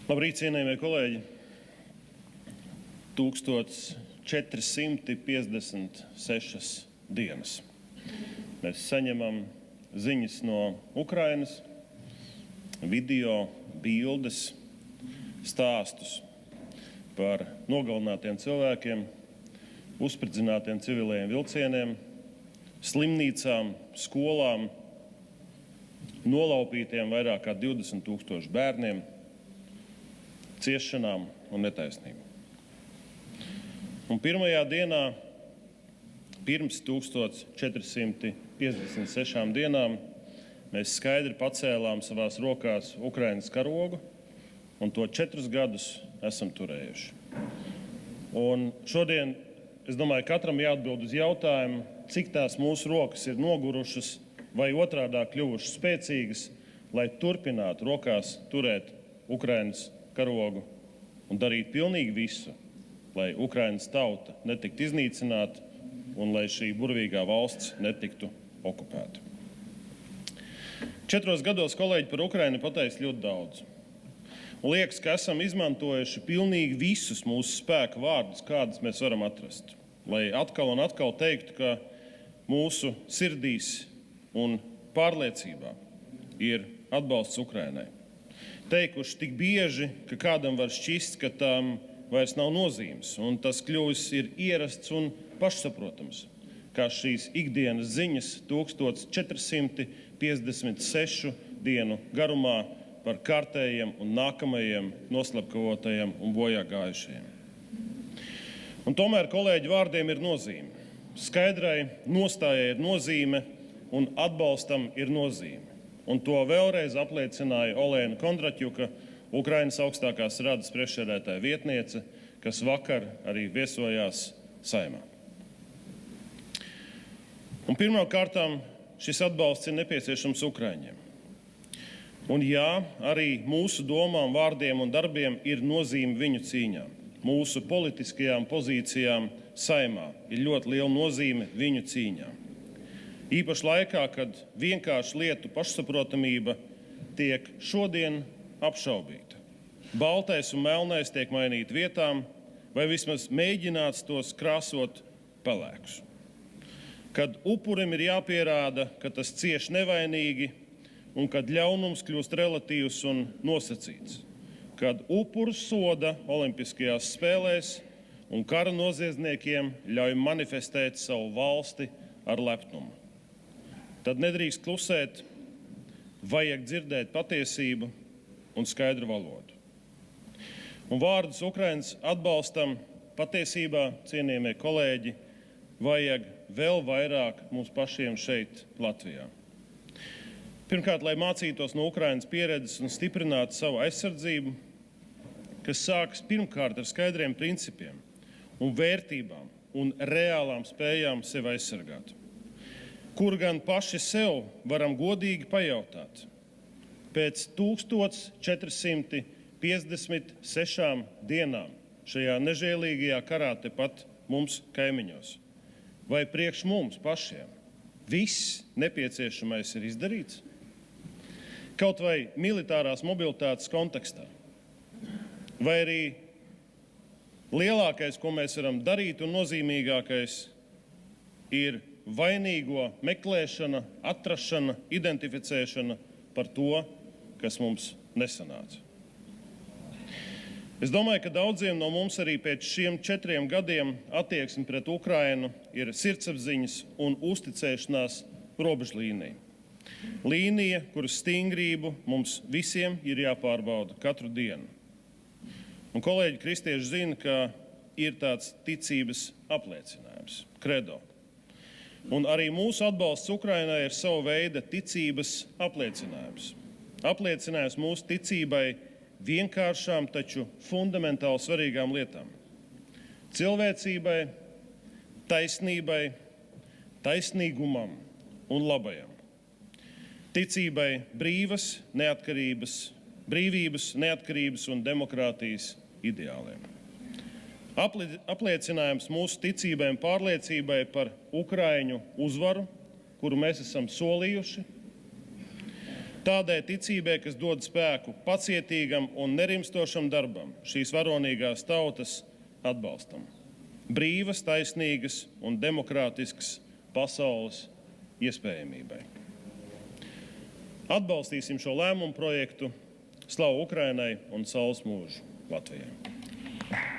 Labrīt, cienījamie kolēģi! 1456 dienas. Mēs saņemam ziņas no Ukrainas, video, bildes, stāstus par nogalinātiem cilvēkiem, uzspridzinātiem civiliem vilcieniem, slimnīcām, skolām, nolaupītiem vairāk kā 20,000 bērniem, ciešanām un netaisnību. Un pirmajā dienā, pirms 1456 dienām, mēs skaidri pacēlām savās rokās Ukrainas karogu, un to 4 gadus esam turējuši. Un šodien, es domāju, katram jāatbild uz jautājumu, cik tās mūsu rokas ir nogurušas vai otrādā kļuvušas spēcīgas, lai turpinātu rokās turēt Ukrainas karogu un darīt pilnīgi visu, lai Ukrainas tauta netiktu iznīcināta un lai šī burvīgā valsts netiktu okupēta. 4 gados kolēģi par Ukrainu pateica ļoti daudz. Un liekas, ka esam izmantojuši pilnīgi visus mūsu spēka vārdus, kādus mēs varam atrast, lai atkal un atkal teiktu, ka mūsu sirdīs un pārliecībā ir atbalsts Ukrainai. Teikuši tik bieži, ka kādam var šķist, ka tam vairs nav nozīmes, un tas kļuvis ir ierasts un pašsaprotams, kā šīs ikdienas ziņas 1456 dienu garumā par kārtējiem un nākamajiem noslapkavotajiem un bojāgājušajiem. Un tomēr kolēģi vārdiem ir nozīme. Skaidrai nostājai ir nozīme un atbalstam ir nozīme. Un to vēlreiz apliecināja Olēna Kondraķuka, Ukrainas augstākās radas priekšsēdētāja vietniece, kas vakar arī viesojās Saeimā. Un pirmkārtām šis atbalsts ir nepieciešams Ukraiņiem. Un jā, arī mūsu domām, vārdiem un darbiem ir nozīme viņu cīņām. Mūsu politiskajām pozīcijām Saeimā ir ļoti liela nozīme viņu cīņām. Īpaši laikā, kad vienkārši lietu pašsaprotamība tiek šodien apšaubīta. Baltais un melnais tiek mainīti vietām, vai vismaz mēģināts tos krāsot pelēkus. Kad upurim ir jāpierāda, ka tas cieš nevainīgi, un kad ļaunums kļūst relatīvs un nosacīts. Kad upurs soda Olimpiskajās spēlēs un kara noziedzniekiem ļauj manifestēt savu valsti ar lepnumu. Tad nedrīkst klusēt, vajag dzirdēt patiesību un skaidru valodu. Un vārdus Ukrainas atbalstam patiesībā, cienījamie kolēģi, vajag vēl vairāk mums pašiem šeit, Latvijā. Pirmkārt, lai mācītos no Ukrainas pieredzes un stiprinātu savu aizsardzību, kas sākas pirmkārt ar skaidriem principiem un vērtībām un reālām spējām sevi aizsargāt. Kur gan paši sev varam godīgi pajautāt. Pēc 1456 dienām šajā nežēlīgajā karā tepat mums kaimiņos. Vai priekš mums pašiem viss nepieciešamais ir izdarīts? Kaut vai militārās mobilitātes kontekstā. Vai arī lielākais, ko mēs varam darīt un nozīmīgākais, ir vainīgo meklēšana, atrašana, identificēšana par to, kas mums nesanāca. Es domāju, ka daudziem no mums arī pēc šiem 4 gadiem attieksme pret Ukrainu ir sirdsapziņas un uzticēšanās robežlīnija. Līnija, kuras stingrību mums visiem ir jāpārbauda katru dienu. Un kolēģi kristieši zina, ka ir tāds ticības apliecinājums, kredo. Un arī mūsu atbalsts Ukrainai ir sava veida ticības apliecinājums. Apliecinājums mūsu ticībai vienkāršām, taču fundamentāli svarīgām lietām. Cilvēcībai, taisnībai, taisnīgumam un labajam. Ticībai brīvības, neatkarības un demokrātijas ideāliem. Apliecinājums mūsu ticībai un pārliecībai par Ukraiņu uzvaru, kuru mēs esam solījuši, Tādai ticībai, kas dod spēku pacietīgam un nerimstošam darbam, šīs varonīgās tautas atbalstam. Brīvas, taisnīgas un demokrātiskas pasaules iespējamībai. Atbalstīsim šo lēmumu projektu. Slavu Ukrainai un saules mūžu Latvijai!